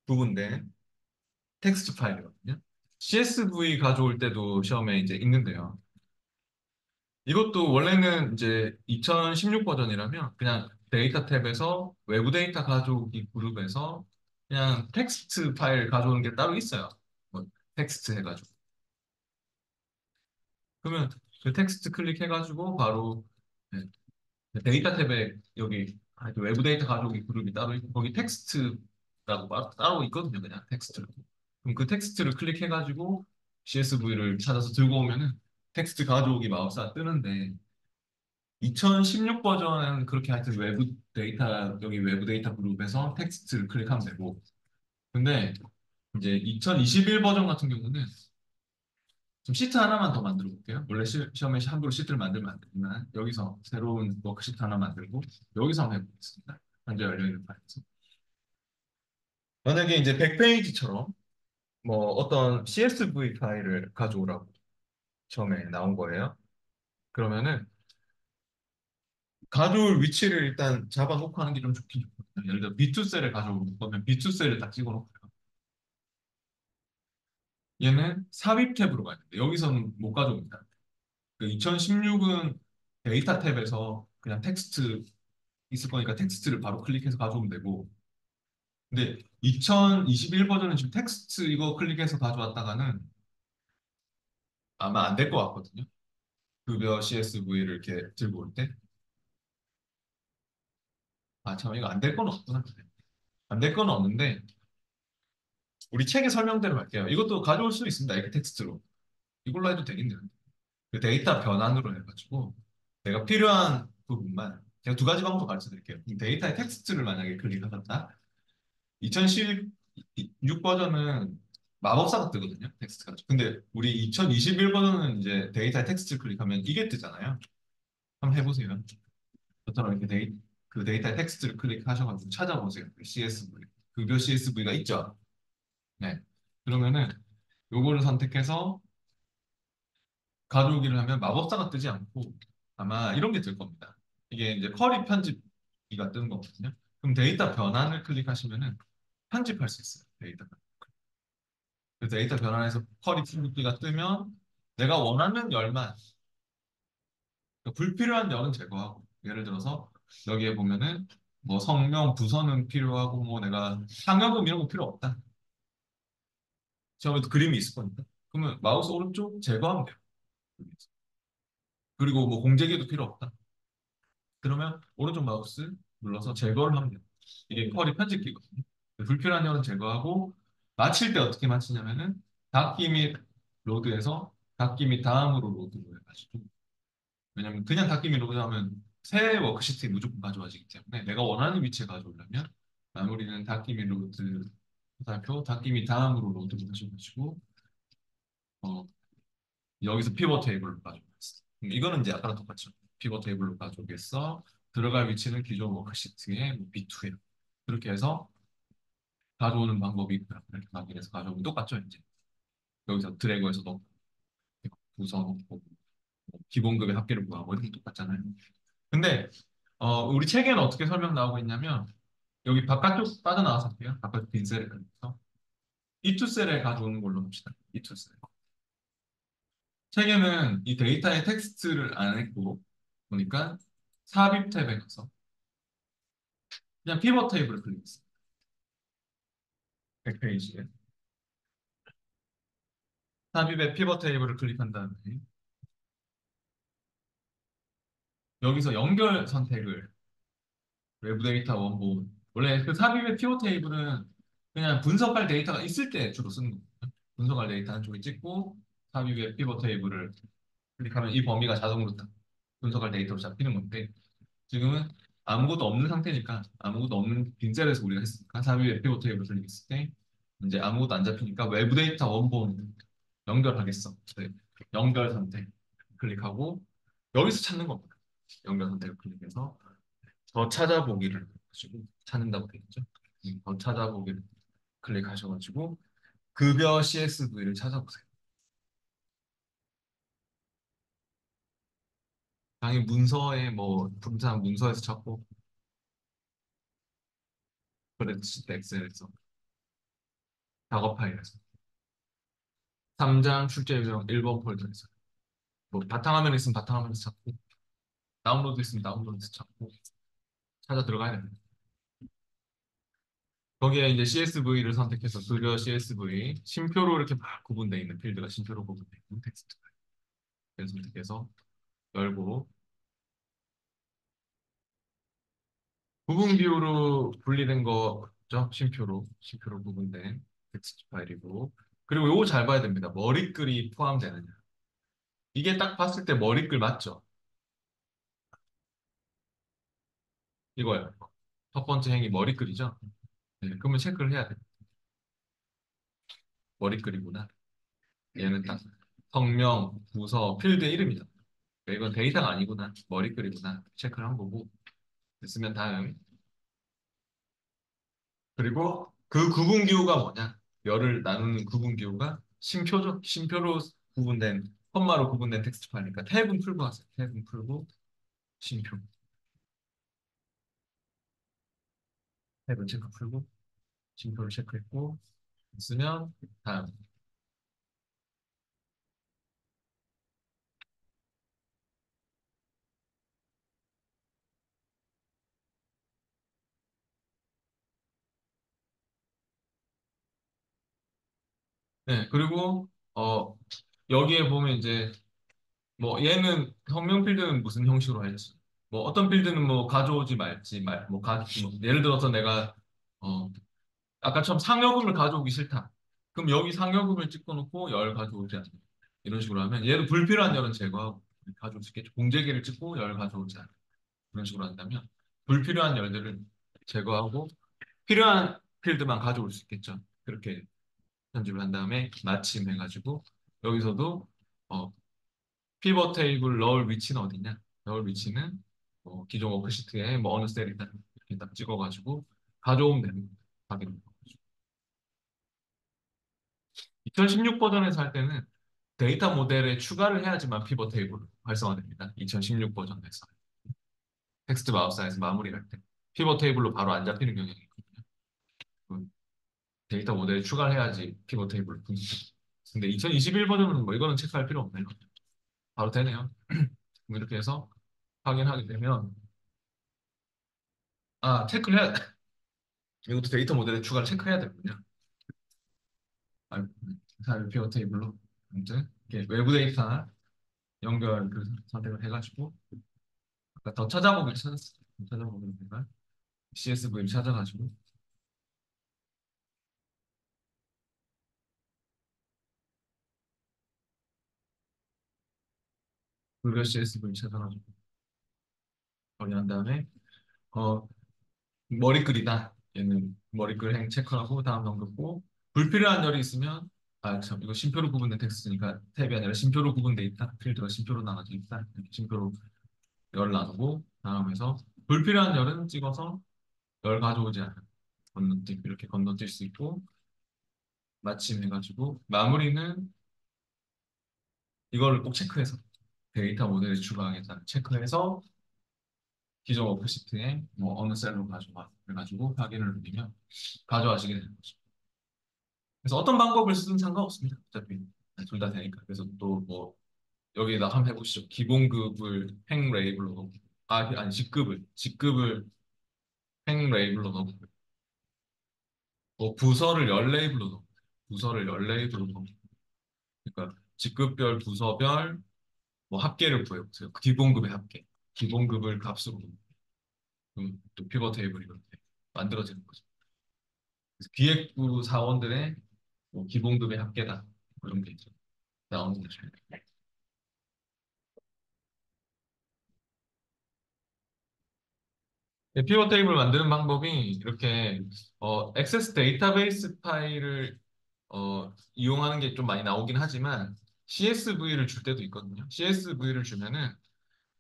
구분된 텍스트 파일이거든요. CSV 가져올 때도 시험에 이제 있는데요. 이것도 원래는 이제 2016 버전이라면 그냥 데이터 탭에서 외부 데이터 가져오기 그룹에서 그냥 텍스트 파일 가져오는 게 따로 있어요. 뭐 텍스트 해가지고. 그러면 그 텍스트 클릭해가지고 바로 네, 데이터 탭에 여기 외부 데이터 가져오기 그룹이 따로 있고 거기 텍스트라고 따로 있거든요. 그냥 텍스트로. 그럼 그 텍스트를 클릭해가지고 CSV를 찾아서 들고 오면은 텍스트 가져오기 마우스가 뜨는데 2016 버전은 그렇게 하여튼 외부 데이터 여기 외부 데이터 그룹에서 텍스트를 클릭하면 되고 근데 이제 2021 버전 같은 경우는 좀 시트 하나만 더 만들어 볼게요. 원래 시험에 함부로 시트를 만들면 안 되지만 여기서 새로운 워크시트 하나 만들고 여기서 한번 해보겠습니다. 현재 열려있는 파일에서. 만약에 이제 100페이지처럼 뭐 어떤 CSV 파일을 가져오라고 처음에 나온 거예요. 그러면은 가져올 위치를 일단 잡아놓고 하는 게 좀 좋긴 좋거든요. 예를 들어 B2셀을 가져올 거면 B2셀을 딱 찍어놓고요. 얘는 삽입 탭으로 가야 되는데 여기서는 못 가져옵니다. 그 2016은 데이터 탭에서 그냥 텍스트 있을 거니까 텍스트를 바로 클릭해서 가져오면 되고 근데 2021 버전은 지금 텍스트 이거 클릭해서 가져왔다가는 아마 안 될 것 같거든요. 급여 CSV를 이렇게 들고 올 때. 아, 참, 이거 안 될 건 없구나. 안 될 건 없는데, 우리 책의 설명대로 할게요. 이것도 가져올 수 있습니다. 이렇게 텍스트로. 이걸로 해도 되겠네요. 그 데이터 변환으로 해가지고, 내가 필요한 부분만, 제가 두 가지 방법 가르쳐 드릴게요. 이 데이터의 텍스트를 만약에 클릭하셨다. 2016 버전은 마법사가 뜨거든요. 텍스트가. 근데 우리 2021 버전은 이제 데이터의 텍스트 클릭하면 이게 뜨잖아요. 한번 해보세요. 저처럼 이렇게 그 데이터의 텍스트를 클릭하셔가지고 찾아보세요. 그 CSV. 급여 CSV가 있죠. 네. 그러면은 요거를 선택해서 가져오기를 하면 마법사가 뜨지 않고 아마 이런 게 뜰 겁니다. 이게 이제 쿼리 편집기가 뜨는 거거든요. 그럼 데이터 변환을 클릭하시면은 편집할 수 있어요. 데이터. 그래서 데이터 변환해서 쿼리 편집기가 뜨면 내가 원하는 열만 그러니까 불필요한 열은 제거하고 예를 들어서 여기에 보면은 뭐 성명, 부서는 필요하고 뭐 내가 상여금 이런 거 필요 없다. 처음에도 그림이 있을 거니까. 그러면 마우스 오른쪽 제거하면 돼요. 그리고 뭐 공제기도 필요 없다. 그러면 오른쪽 마우스 눌러서 제거를 하면 돼요. 이게 쿼리 편집기거든요. 불필요한 열은 제거하고 마칠 때 어떻게 마치냐면은 닫기 및 로드에서 닫기 및 다음으로 로드로 해가지고 왜냐면 그냥 닫기 및 로드 하면 새 워크시트에 무조건 가져와지기 때문에 내가 원하는 위치에 가져오려면 마무리는 닫기 및 로드 살표 닫기 및 다음으로 로드를 하셔가지고 어, 여기서 피벗 테이블로 가져오겠어. 이거는 이제 아까랑 똑같죠. 피벗 테이블로 가져오겠어. 들어갈 위치는 기존 워크시트의 뭐 B2예요. 그렇게 해서 가져오는 방법이 있고요. 이렇게 확인해서 가져오면 똑같죠, 이제. 여기서 드래그해서 넣고 부서 넣고 뭐 기본급의 합계를 구하고 이런 게 똑같잖아요. 근데 우리 책에는 어떻게 설명 나오고 있냐면 여기 바깥쪽 빠져나와서 할게요. 바깥쪽 빈 셀을 그려서 이 투 셀에 가져오는 걸로 합시다. 이 투 셀. 책에는 이 데이터의 텍스트를 안 했고 보니까 삽입 탭에 가서 그냥 피벗 테이블을 클릭했어요. 100페이지에 삽입의 피벗 테이블을 클릭한 다음에 여기서 연결 선택을 외부 데이터 원본 원래 그 삽입의 피벗 테이블은 그냥 분석할 데이터가 있을 때 주로 쓰는 거예요. 분석할 데이터 한쪽에 찍고 삽입의 피벗 테이블을 클릭하면 이 범위가 자동으로 딱 분석할 데이터로 잡히는 건데 지금은 아무것도 없는 상태니까 아무것도 없는 빈셀에서 우리가 했으니까 삽입의 피벗 테이블 클릭했을 때 이제 아무것도 안 잡히니까 외부 데이터 원본 연결하겠어. 네. 연결 선택 클릭하고 여기서 찾는 겁니다. 연결 선택을 클릭해서 더 찾아보기를 가지고 찾는다고 되겠죠. 더 찾아보기를 클릭하셔가지고 급여 CSV를 찾아보세요. 당연히 문서에 뭐 분산 문서에서 찾고 스프레드시트 엑셀에서 작업 파일에서 3장 출제 요령 1번 폴더에서 뭐 바탕화면 있으면 바탕화면에서 찾고 다운로드 있으면 다운로드에서 찾고 찾아 들어가야 됩니다. 거기에 이제 CSV를 선택해서 급여 CSV 심표로 이렇게 막 구분되어 있는 필드가 심표로 구분되어 있는 텍스트 파일 선택해서 열고 부분 비율로 분리된 거죠. 심표로 구분된 텍스트 파일이고 그리고 요거 잘 봐야 됩니다. 머리글이 포함되느냐. 이게 딱 봤을 때 머리글 맞죠? 이거요. 첫 번째 행위 머리글이죠. 네, 그러면 체크를 해야 돼. 머리글이구나. 얘는 딱 성명, 부서, 필드 이름이죠. 그러니까 이건 데이터가 아니구나. 머리글이구나. 체크를 한 거고. 됐으면 다음. 그리고 그 구분 기호가 뭐냐? 열을 나누는 구분 기호가 심표죠. 심표로 구분된, 컴마로 구분된 텍스트 파일이니까 탭은 풀고 하세요. 탭은 풀고 심표. 탭은 체크 풀고 심표를 체크했고 있으면 다음. 네, 그리고 여기에 보면 이제 뭐 얘는 성명 필드는 무슨 형식으로 할지 뭐 어떤 필드는 뭐 가져오지 말지 뭐 예를 들어서 내가 어 아까처럼 상여금을 가져오기 싫다. 그럼 여기 상여금을 찍어놓고 열 가져오지 않는 이런 식으로 하면 얘도 불필요한 열은 제거하고 가져올 수 있겠죠. 공제기를 찍고 열 가져오지 않는 그런 식으로 한다면 불필요한 열들을 제거하고 필요한 필드만 가져올 수 있겠죠. 그렇게 편집을 한 다음에 마침 해가지고 여기서도 어, 피벗 테이블 넣을 위치는 어디냐? 넣을 위치는 기존 워크시트에 뭐 어느 셀이다 이렇게 딱 찍어가지고 가져오면 되는 거예요. 확인. 2016 버전에서 할 때는 데이터 모델에 추가를 해야지만 피벗 테이블 활성화됩니다. 2016 버전에서 텍스트 마우스에서 마무리할 때 피벗 테이블로 바로 안 잡히는 경향이 있거든요. 그 데이터 모델에 추가를 해야지 피벗 테이블을 분석. 근데 2021 버전은 뭐 이거는 체크할 필요 없네요. 바로 되네요. 뭐 이렇게 해서 확인하게 되면 체크를 해야 이것도 데이터 모델에 추가를 체크해야 되거든요. 사일 피벗 테이블로 아무튼 이렇게 외부 데이터나 연결 그 선택을 해가지고 아까 더 찾아보길 찾았어요. 더 찾아보길 제가 CSV를 찾아가지고 불교 CSV를 찾아가지고 정리한 다음에 어 머리글이다. 얘는 머리글 행 체크하고 다음 넘겼고 불필요한 열이 있으면 참 이거 심표로 구분된 텍스트니까 탭이 아니라 심표로 구분돼 있다. 필드가 심표로 나눠져 있다. 이렇게 심표로 열 나누고 다음에서 불필요한 열은 찍어서 열 가져오지 않는 건너뛰기 이렇게 건너뛸 수 있고 마침 해가지고 마무리는 이거를 꼭 체크해서 데이터 모델에 추가하겠다는 체크해서 기존 워크시트에 뭐 어느 셀로 가져와 그래가지고 확인을 누르면 가져와시게 되는 거죠. 그래서 어떤 방법을 쓰든 상관없습니다. 어차피 둘 다 되니까. 그래서 또 뭐 여기다 한번 해보시죠. 기본급을 행 레이블로 넣고 아니 직급을 행 레이블로 넣고 뭐 부서를 열 레이블로 넣고 부서를 열 레이블로 넣고 그러니까 직급별 부서별 뭐 합계를 구해보세요. 기본급의 합계. 기본급을 값으로 또 피벗 테이블이 이렇게 만들어지는 거죠. 그래서 기획부 사원들의 뭐 기본급의 합계다. 뭐 이런 게 이제 나오는 거죠. 네, 피벗 테이블 만드는 방법이 이렇게 액세스 데이터베이스 파일을 이용하는 게 좀 많이 나오긴 하지만 CSV를 줄 때도 있거든요. CSV를 주면은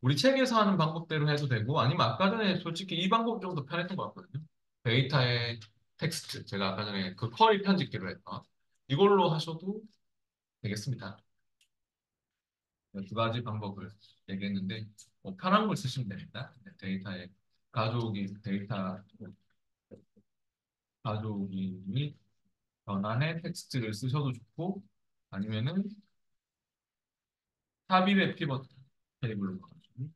우리 책에서 하는 방법대로 해도 되고 아니면 아까 전에 솔직히 이 방법 좀 더 편했던 것 같거든요. 데이터의 텍스트 제가 아까 전에 그 쿼리 편집기로 했던 이걸로 하셔도 되겠습니다. 두 가지 방법을 얘기했는데 편한 걸 쓰시면 됩니다. 네, 데이터의 가져오기 및 변환의 텍스트를 쓰셔도 좋고 아니면은 삽입의 피벗 테이블로 가지고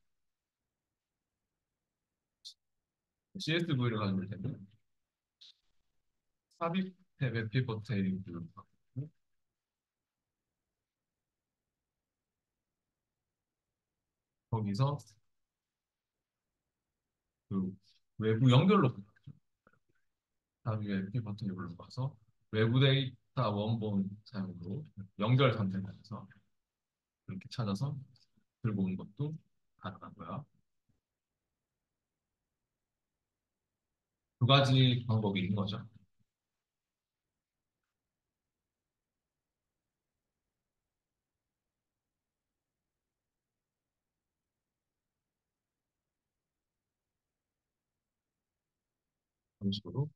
CSV를 가지고 되면 삽입 탭의 피벗 테이블로 가지고 거기서 그 외부 연결로 삽입의 피벗 테이블로 가서 외부 데이터 원본 사용으로 연결 선택하면서 이렇게 찾아서 들고 온 것도 가능하고요. 두 가지 방법이 있는 거죠. 그런 식으로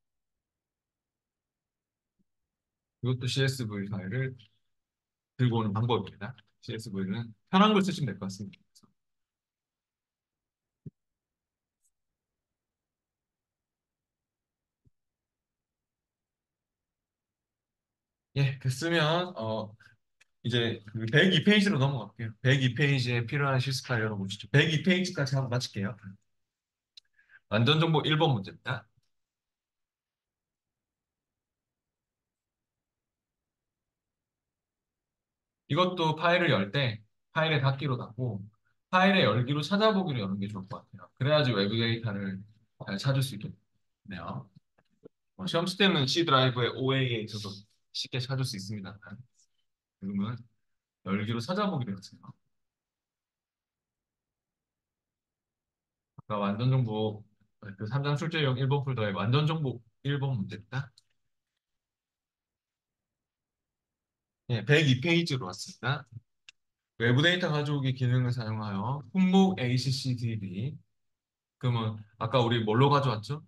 이것도 CSV 파일을 들고 오는 방법입니다. CSV는 편한 걸 쓰시면 될 것 같습니다. 예, 됐으면 이제 그 102페이지로 넘어갈게요. 102페이지에 필요한 실습 파일 열어보시죠. 102페이지까지 한번 마칠게요. 완전 정보 1번 문제입니다. 이것도 파일을 열 때 파일의 닫기로 닫고 파일의 열기로 찾아보기로 여는 게 좋을 것 같아요. 그래야지 외부 데이터를 잘 찾을 수 있겠네요. 시험 시스템은 C 드라이브에 OA에 있어서 쉽게 찾을 수 있습니다. 지금은 열기로 찾아보기로 했어요. 아까 완전 정보 그 3장 출제용 1번 폴더에 완전 정보 1번 문제입니다. 예, 102페이지로 왔습니다. 외부 데이터 가져오기 기능을 사용하여 품목 ACCDB. 그러면 아까 우리 뭘로 가져왔죠?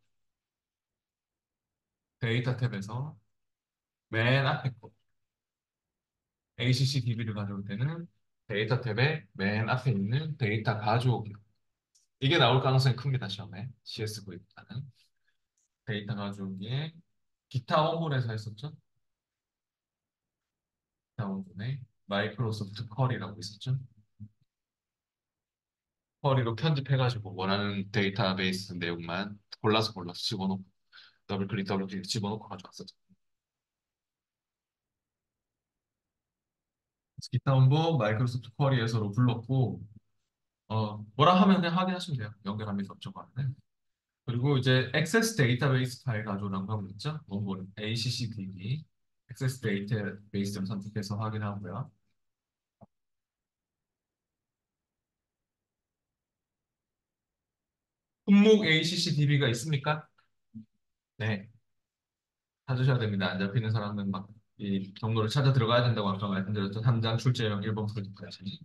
데이터 탭에서 맨 앞에 거 ACCDB를 가져올 때는 데이터 탭의 맨 앞에 있는 데이터 가져오기. 이게 나올 가능성이 큽니다. 시험에 CSV보다는 데이터 가져오기에 기타 원본에서 했었죠? 기타 원본에 마이크로소프트 쿼리라고 있었죠? 쿼리로 편집해가지고 원하는 데이터베이스 내용만 골라서 집어넣고 더블 클릭 집어넣고 가져왔었죠. 기타 원본 마이크로소프트 쿼리에서로 불렀고 뭐라 하면 그냥 확인하시면 돼요. 연결하면서 어쩌고 하는. 그리고 이제 액세스 데이터베이스 파일 가져오라고 하고 있죠. 원본 ACCDB 액세스 데이터베이스를 선택해서 확인하고요. 품목 ACCDB가 있습니까? 네, 찾으셔야 됩니다. 안 잡히는 사람은 막 이 경로를 찾아 들어가야 된다고 아까 말씀드렸던 3장 출제형 1번 프로젝트까지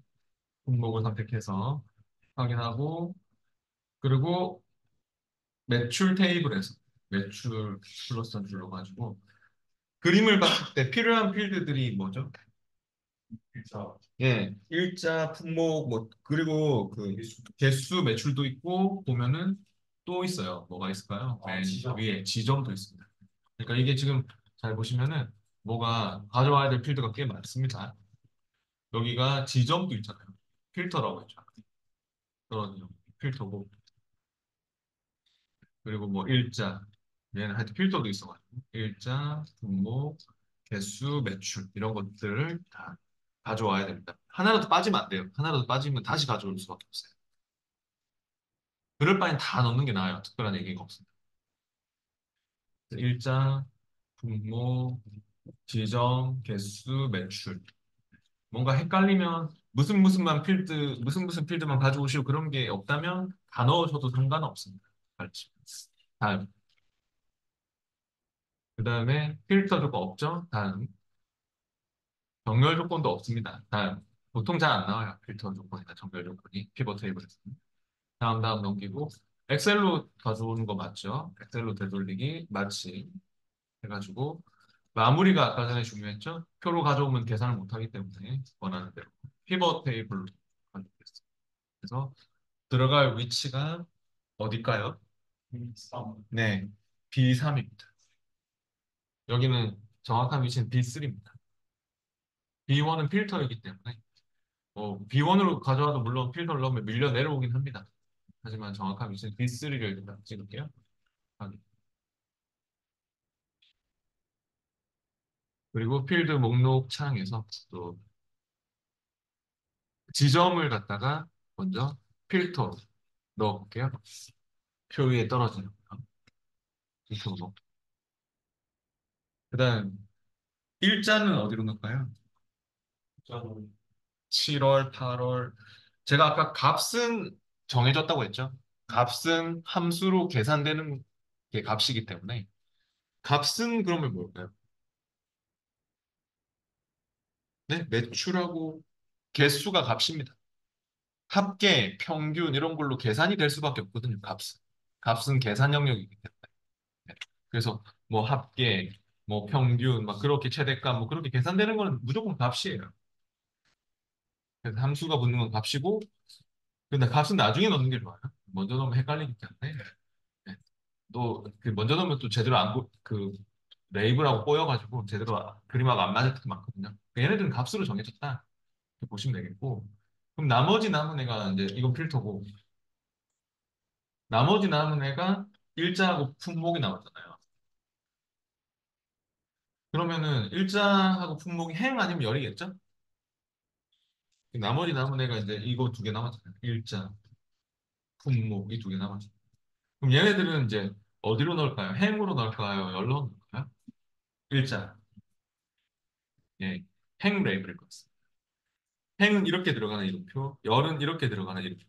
품목을 선택해서 확인하고 그리고 매출 테이블에서 매출 플러스 눌러가지고 그림을 봤을 때 필요한 필드들이 뭐죠? 일자. 예, 일자, 품목, 뭐, 그리고 그 개수 매출도 있고, 보면은 또 있어요. 뭐가 있을까요? 맨 위에 지점도 있습니다. 그러니까 이게 지금 잘 보시면은 뭐가 가져와야 될 필드가 꽤 많습니다. 여기가 지점도 있잖아요. 필터라고 했죠. 그런 필터고, 그리고 뭐 일자, 얘는 하여튼 필터도 있어가지고, 일자, 품목, 개수, 매출, 이런 것들을 다 가져와야 됩니다. 하나라도 빠지면 안 돼요. 하나라도 빠지면 다시 가져올 수밖에 없어요. 그럴 바엔 다 넣는 게 나아요. 특별한 얘기가 없습니다. 일자, 분모, 지점, 개수, 매출. 뭔가 헷갈리면 무슨 필드만 가져오시고 그런 게 없다면 다 넣으셔도 상관없습니다. 알죠? 다음. 그 다음에 필터 조건 없죠? 다음. 정렬 조건도 없습니다. 다음. 보통 잘 안 나와요. 필터 조건이나 정렬 조건이 피벗 테이블에서는. 다음 넘기고 엑셀로 가져오는 거 맞죠? 엑셀로 되돌리기 마치 해가지고 마무리가 아까 전에 중요했죠? 표로 가져오면 계산을 못하기 때문에 원하는 대로 피벗 테이블로 가져오겠습니다. 그래서 들어갈 위치가 어딜까요? B3. 네, B3입니다. 여기는 정확한 위치는 B3입니다. B1은 필터이기 때문에 B1으로 가져와도 물론 필터를 넣으면 밀려 내려오긴 합니다. 하지만 정확한 위치는 B3를 일단 찍을게요. 확인. 그리고 필드 목록 창에서 또 지점을 갖다가 먼저 필터 넣어볼게요. 표 위에 떨어지는 거. 필터 넣고. 그다음 일자는 어디로 넣을까요? 일자는 7월, 8월. 제가 아까 값은 정해졌다고 했죠. 값은 함수로 계산되는 게 값이기 때문에 값은 그러면 뭘까요? 네, 매출하고 개수가 값입니다. 합계, 평균 이런 걸로 계산이 될 수밖에 없거든요. 값은. 값은 계산 영역이기 때문에. 네. 그래서 뭐 합계, 뭐 평균, 막 그렇게 최대값, 뭐 그렇게 계산되는 거는 무조건 값이에요. 그래서 함수가 붙는 건 값이고, 근데 값은 나중에 넣는 게 좋아요. 먼저 넣으면 헷갈리기 때문에. 네. 또그 먼저 넣으면 또 제대로 그 레이블하고 꼬여가지고 제대로 그림하고 안 맞을 때도 많거든요. 얘네들은 값으로 정해졌다. 이렇게 보시면 되겠고. 그럼 나머지 남은 애가 이제 이건 필터고, 나머지 남은 애가 일자하고 품목이 나왔잖아요. 그러면은 일자하고 품목이 행 아니면 열이겠죠? 나머지 남은 애가 이제 이거 두 개 남았잖아요. 일자, 품목 이 두 개 남았죠. 그럼 얘네들은 이제 어디로 넣을까요? 행으로 넣을까요? 열로 넣을까요? 일자, 예, 행 레이블일 것 같습니다. 행은 이렇게 들어가는 이름표, 열은 이렇게 들어가는 이름표.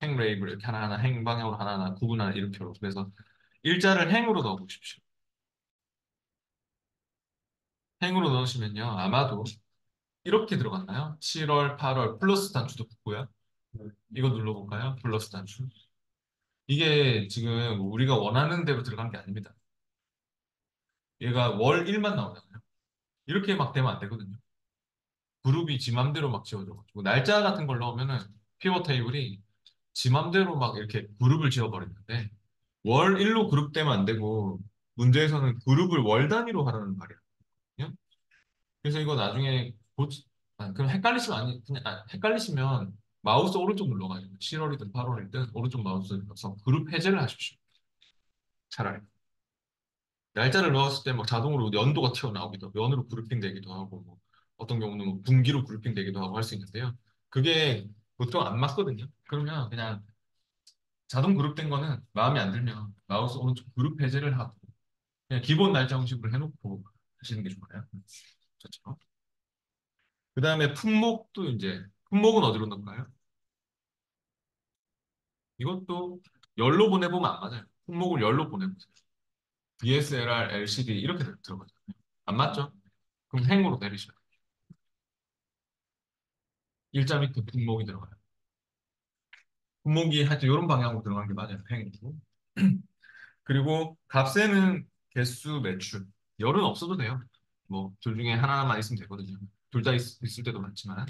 행 레이블 이렇게 하나하나 행 방향으로 하나하나 구분하는 이름표로. 그래서 일자를 행으로 넣어보십시오. 행으로 넣으시면요. 아마도 이렇게 들어갔나요? 7월, 8월 플러스 단추도 붙고요. 이거 눌러볼까요? 플러스 단추. 이게 지금 우리가 원하는 대로 들어간 게 아닙니다. 얘가 월 1만 나오잖아요. 이렇게 막 되면 안 되거든요. 그룹이 지 맘대로 막 지어져가지고 날짜 같은 걸 넣으면은 피벗 테이블이 지 맘대로 막 이렇게 그룹을 지어버리는데 월 1로 그룹되면 안 되고 문제에서는 그룹을 월 단위로 하라는 말이에요. 그래서 이거 나중에 그럼 헷갈리시면 아니 그냥 헷갈리시면 마우스 오른쪽 눌러가지고 7월이든 8월이든 오른쪽 마우스 눌러서 그룹 해제를 하십시오. 차라리. 날짜를 넣었을 때 막 자동으로 연도가 튀어나오기도 하고 연으로 그룹핑 되기도 하고 뭐 어떤 경우는 뭐 분기로 그룹핑 되기도 하고 할 수 있는데요. 그게 보통 안 맞거든요. 그러면 그냥 자동 그룹된 거는 마음에 안 들면 마우스 오른쪽 그룹 해제를 하고 그냥 기본 날짜 형식으로 해놓고 하시는 게 좋아요. 그렇죠. 그 다음에 품목도 이제 품목은 어디로 넣을까요? 이것도 열로 보내보면 안 맞아요. 품목을 열로 보내보세요. DSLR, LCD 이렇게 들어가죠. 안 맞죠? 그럼 행으로 내리셔요. 일자 밑에 품목이 들어가요. 분목이 하여튼 이런 방향으로 들어간 게 맞아요. 행이고. 그리고 값에는 개수, 매출. 열은 없어도 돼요. 뭐 둘 중에 하나만 있으면 되거든요. 둘 다 있을 때도 많지만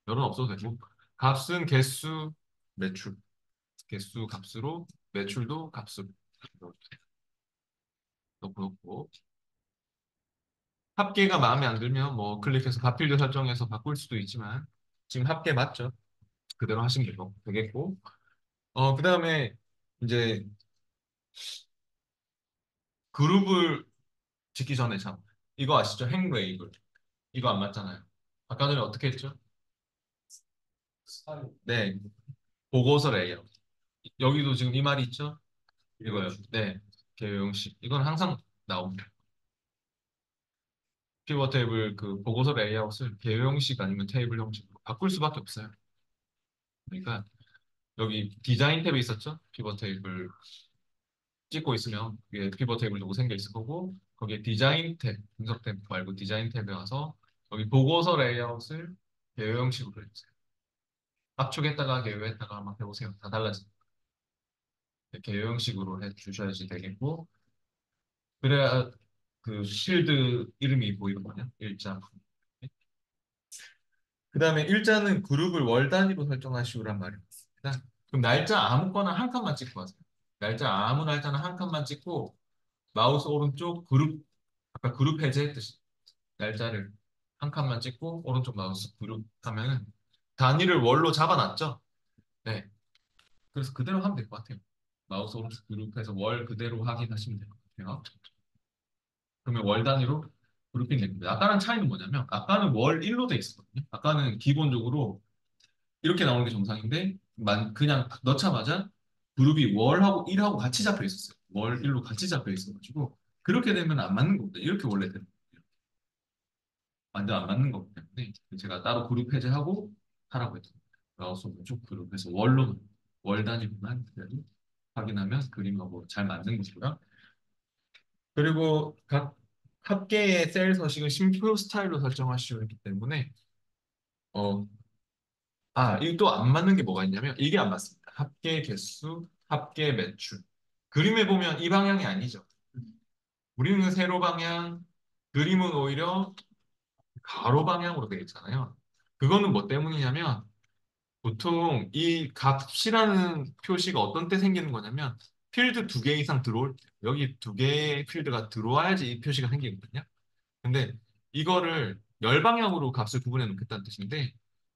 열은 없어도 되고 값은 개수, 매출. 개수 값으로 매출도 값으로 이렇게 넣고 넣고 합계가 마음에 안 들면 뭐 클릭해서 값필드 설정해서 바꿀 수도 있지만 지금 합계 맞죠? 그대로 하시면 되겠고 그다음에 이제 그룹을 짓기 전에 참 이거 아시죠? 행웨이블 이거 안 맞잖아요. 아까 전에 어떻게 했죠? 네, 보고서 레이아웃. 여기도 지금 이 말이 있죠? 이거요. 네, 개요형식. 이건 항상 나옵니다. 피벗 테이블 그 보고서 레이아웃을 개요형식 아니면 테이블 형식으로 바꿀 수밖에 없어요. 그러니까 여기 디자인 탭에 있었죠? 피벗 테이블 찍고 있으면 위에 피벗 테이블 로고 생겨 있을 거고 거기에 디자인 탭, 분석 탭 말고 디자인 탭에 와서 여기 보고서 레이아웃을 개요 형식으로 해주세요. 압축했다가 개요했다가 막 해보세요. 다 달라집니다. 개요 형식으로 해주셔야지 되겠고 그래야 그 실드 이름이 보이거든요. 일자. 그 다음에 일자는 그룹을 월 단위로 설정하시오란 말입니다. 그럼 날짜 아무거나 한 칸만 찍고 하세요. 날짜 아무 날짜나 한 칸만 찍고 마우스 오른쪽 그룹 아까 그룹 해제했듯이 날짜를 한 칸만 찍고 오른쪽 마우스 그룹 하면은 단위를 월로 잡아놨죠? 네. 그래서 그대로 하면 될 것 같아요. 마우스 오른쪽 그룹해서 월 그대로 확인하시면 될 것 같아요. 그러면 월 단위로 그룹핑 됩니다. 아까랑 차이는 뭐냐면 아까는 월 1로 돼 있었거든요. 아까는 기본적으로 이렇게 나오는 게 정상인데 그냥 넣자마자 그룹이 월하고 1하고 같이 잡혀 있었어요. 월 1로 같이 잡혀 있어가지고 그렇게 되면 안 맞는 겁니다. 이렇게 원래 되는 거예요. 완전 안 맞는 거기 때문에 제가 따로 그룹 해제하고 하라고 했죠. 마우스 오른쪽 그룹해서 월 단위로만 그래도 확인하면 그림하고 잘 맞는 것이고요. 그리고 각 합계의 셀 서식은 심표 스타일로 설정하시기 때문에 어, 이거 또 안 맞는 게 뭐가 있냐면 이게 안 맞습니다. 합계 개수, 합계 매출. 그림에 보면 이 방향이 아니죠. 우리는 세로 방향, 그림은 오히려 가로 방향으로 되어 있잖아요. 그거는 뭐 때문이냐면 보통 이 값이라는 표시가 어떤 때 생기는 거냐면 필드 두 개 이상 들어올 때 여기 두 개의 필드가 들어와야지 이 표시가 생기거든요. 근데 이거를 열 방향으로 값을 구분해 놓겠다는 뜻인데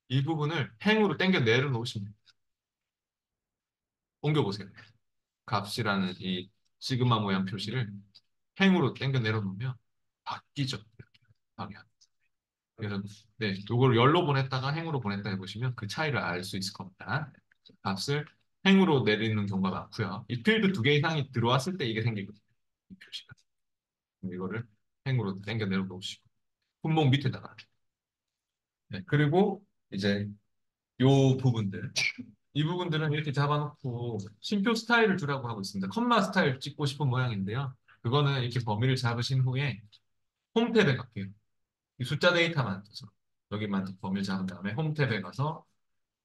이 부분을 행으로 당겨 내려놓으시면 돼요. 옮겨보세요. 값이라는 이 시그마 모양 표시를 행으로 당겨 내려놓으면 바뀌죠. 이렇게 방향. 그래서 네, 요걸 열로 보냈다가 행으로 보냈다 해보시면 그 차이를 알 수 있을 겁니다. 값을 행으로 내리는 경우가 많고요. 이 필드 두 개 이상이 들어왔을 때 이게 생기거든요. 이 표시가. 그럼 이거를 행으로 당겨 내려놓으시고 분모 밑에다가 네, 그리고 이제 요 부분들 이 부분들은 이렇게 잡아놓고 쉼표 스타일을 주라고 하고 있습니다. 컴마 스타일 찍고 싶은 모양인데요. 그거는 이렇게 범위를 잡으신 후에 홈 탭에 갈게요. 이 숫자 데이터만 떠서 여기만 범위를 잡은 다음에 홈 탭에 가서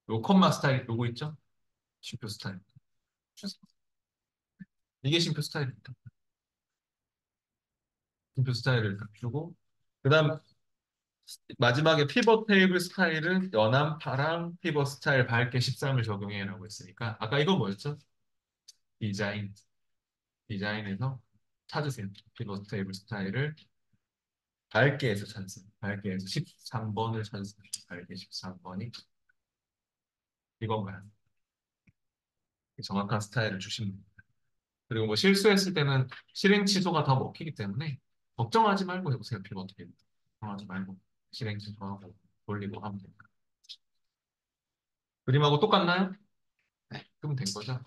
요 컴마 스타일 요거 있죠? 쉼표 스타일. 이게 쉼표 스타일입니다. 쉼표 스타일을 딱 주고 그다음 마지막에 피벗 테이블 스타일은 연한 파랑 피벗 스타일 밝게 13을 적용해라고 했으니까 아까 이거 뭐였죠? 디자인 디자인에서 찾으세요. 피벗 테이블 스타일을 밝게 해서 찾으세요. 밝게 해서 13번을 찾으세요. 밝게 13번이 이건가요? 정확한 스타일을 주시면 됩니다. 그리고 뭐 실수했을 때는 실행 취소가 더 먹히기 때문에 걱정하지 말고 해보세요. 피벗 테이블. 걱정하지 말고 실행 취소하고 돌리고 하면 됩니다. 그림하고 똑같나요? 네, 그러면 된 거죠.